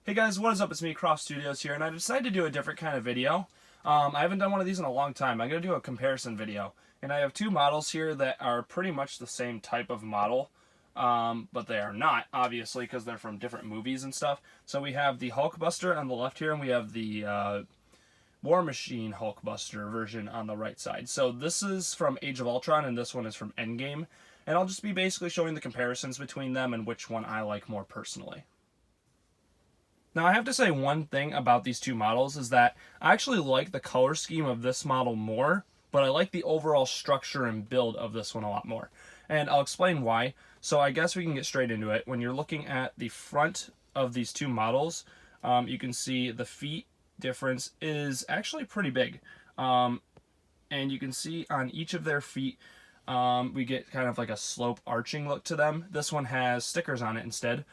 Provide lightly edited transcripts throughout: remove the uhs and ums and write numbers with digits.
Hey guys, what is up? It's me, Croft Studios here, and I decided to do a different kind of video. I haven't done one of these in a long time. I'm going to do a comparison video, and I have two models here that are pretty much the same type of model, but they are not, obviously, because they're from different movies and stuff. So we have the Hulkbuster on the left here, and we have the War Machine Hulkbuster version on the right side. So this is from Age of Ultron, and this one is from Endgame, and I'll just be basically showing the comparisons between them and which one I like more personally. Now I have to say one thing about these two models is that I actually like the color scheme of this model more, but I like the overall structure and build of this one a lot more. And I'll explain why. So I guess we can get straight into it. When you're looking at the front of these two models, you can see the feet difference is actually pretty big. And you can see on each of their feet, we get kind of like a slope arching look to them. This one has stickers on it instead,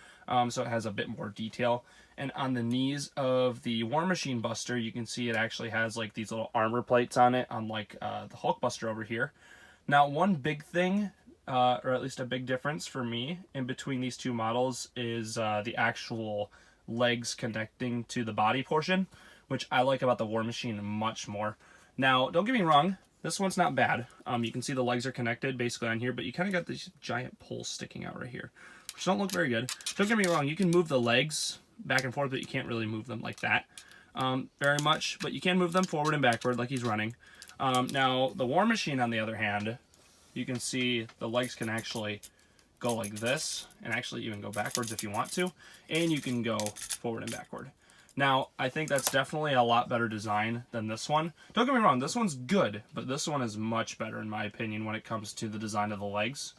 so it has a bit more detail. And on the knees of the War Machine Buster, you can see it actually has like these little armor plates on it, unlike the Hulk Buster over here. Now, one big thing, or at least a big difference for me in between these two models is the actual legs connecting to the body portion, which I like about the War Machine much more. Now, don't get me wrong, this one's not bad. You can see the legs are connected basically on here, but you kind of got these giant poles sticking out right here, which don't look very good. Don't get me wrong, you can move the legs back and forth, but you can't really move them like that very much, but you can move them forward and backward like he's running. Now, the War Machine, on the other hand, you can see the legs can actually go like this, and actually even go backwards if you want to, and you can go forward and backward. Now, I think that's definitely a lot better design than this one. Don't get me wrong, this one's good, but this one is much better in my opinion when it comes to the design of the legs.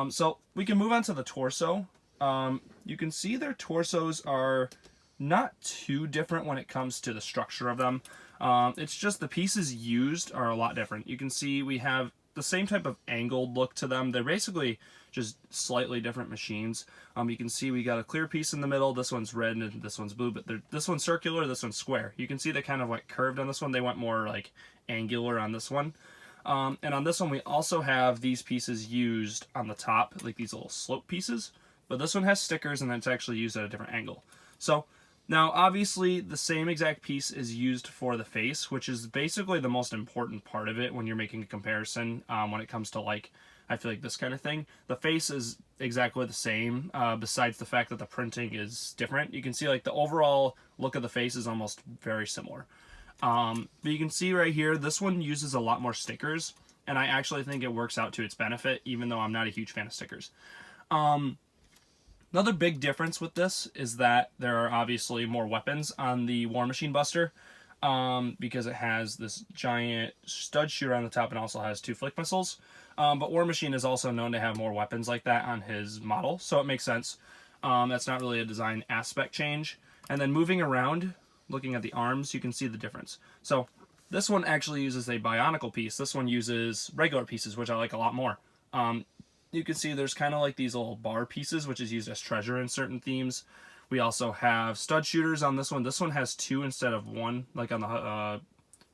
So we can move on to the torso. You can see their torsos are not too different when it comes to the structure of them. It's just the pieces used are a lot different. You can see we have the same type of angled look to them. They're basically just slightly different machines. You can see we got a clear piece in the middle. This one's red and this one's blue, but this one's circular, this one's square. You can see they're kind of like curved on this one. They went more like angular on this one. And on this one, we also have these pieces used on the top, like these little slope pieces. But this one has stickers, and it's actually used at a different angle. So, now, obviously, the same exact piece is used for the face, which is basically the most important part of it when you're making a comparison when it comes to, like, I feel like this kind of thing. The face is exactly the same, besides the fact that the printing is different. You can see, like, the overall look of the face is almost very similar. But you can see right here, this one uses a lot more stickers, and I actually think it works out to its benefit, even though I'm not a huge fan of stickers. Another big difference with this is that there are obviously more weapons on the War Machine Buster, because it has this giant stud shooter on the top and also has 2 flick missiles. But War Machine is also known to have more weapons like that on his model, so it makes sense. That's not really a design aspect change. And then moving around, looking at the arms, you can see the difference. So this one actually uses a bionicle piece. This one uses regular pieces, which I like a lot more. You can see there's kind of like these little bar pieces, which is used as treasure in certain themes. We also have stud shooters on this one. This one has 2 instead of 1, like on the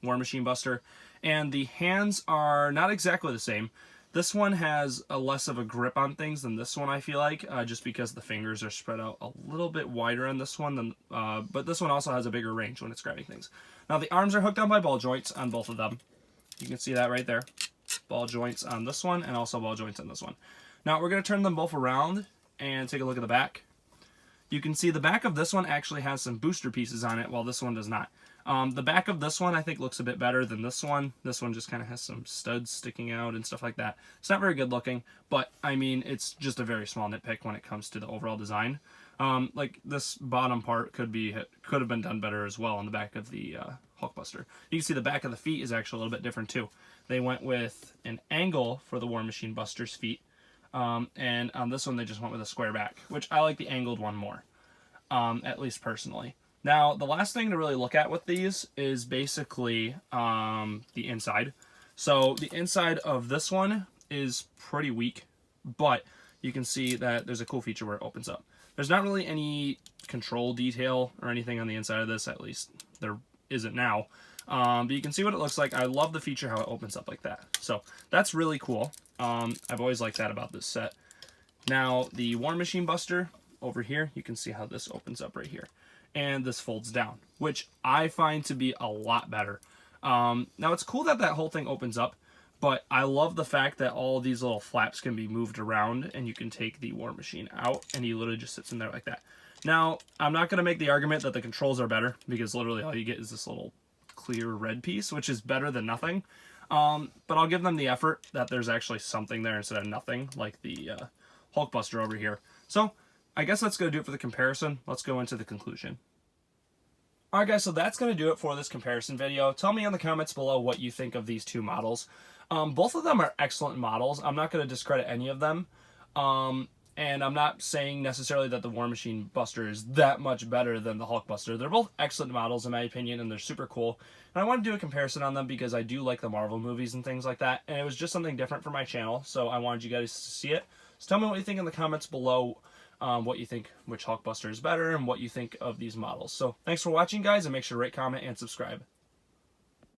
War Machine Buster. And the hands are not exactly the same. This one has a less of a grip on things than this one, I feel like, just because the fingers are spread out a little bit wider on this one. Than, but this one also has a bigger range when it's grabbing things. Now, the arms are hooked on by ball joints on both of them. You can see that right there. Ball joints on this one and also ball joints on this one. Now we're going to turn them both around and take a look at the back. You can see the back of this one actually has some booster pieces on it, while this one does not. The back of this one I think looks a bit better than this one. This one just kind of has some studs sticking out and stuff like that. It's not very good looking, but I mean, it's just a very small nitpick when it comes to the overall design. Like this bottom part could have been done better as well on the back of the Hulkbuster. You can see the back of the feet is actually a little bit different too. They went with an angle for the War Machine Buster's feet, and on this one they just went with a square back, which I like the angled one more, at least personally. Now, the last thing to really look at with these is basically the inside. So the inside of this one is pretty weak, but you can see that there's a cool feature where it opens up. There's not really any control detail or anything on the inside of this, at least there isn't now. But you can see what it looks like. I love the feature how it opens up like that. So that's really cool. I've always liked that about this set. Now, the War Machine Buster, over here, you can see how this opens up right here. And this folds down, which I find to be a lot better. Now, it's cool that that whole thing opens up, but I love the fact that all of these little flaps can be moved around, and you can take the War Machine out, and he literally just sits in there like that. Now, I'm not going to make the argument that the controls are better, because literally all you get is this little clear red piece, which is better than nothing. But I'll give them the effort that there's actually something there instead of nothing, like the Hulkbuster over here. So, I guess that's going to do it for the comparison. Let's go into the conclusion. Alright guys, so that's going to do it for this comparison video. Tell me in the comments below what you think of these two models. Both of them are excellent models. I'm not going to discredit any of them. And I'm not saying necessarily that the War Machine Buster is that much better than the Hulkbuster. They're both excellent models in my opinion, and they're super cool. And I want to do a comparison on them because I do like the Marvel movies and things like that. And it was just something different for my channel, so I wanted you guys to see it. So tell me what you think in the comments below. What you think, which Hulkbuster is better, and what you think of these models. So thanks for watching, guys, and make sure to rate, comment, and subscribe.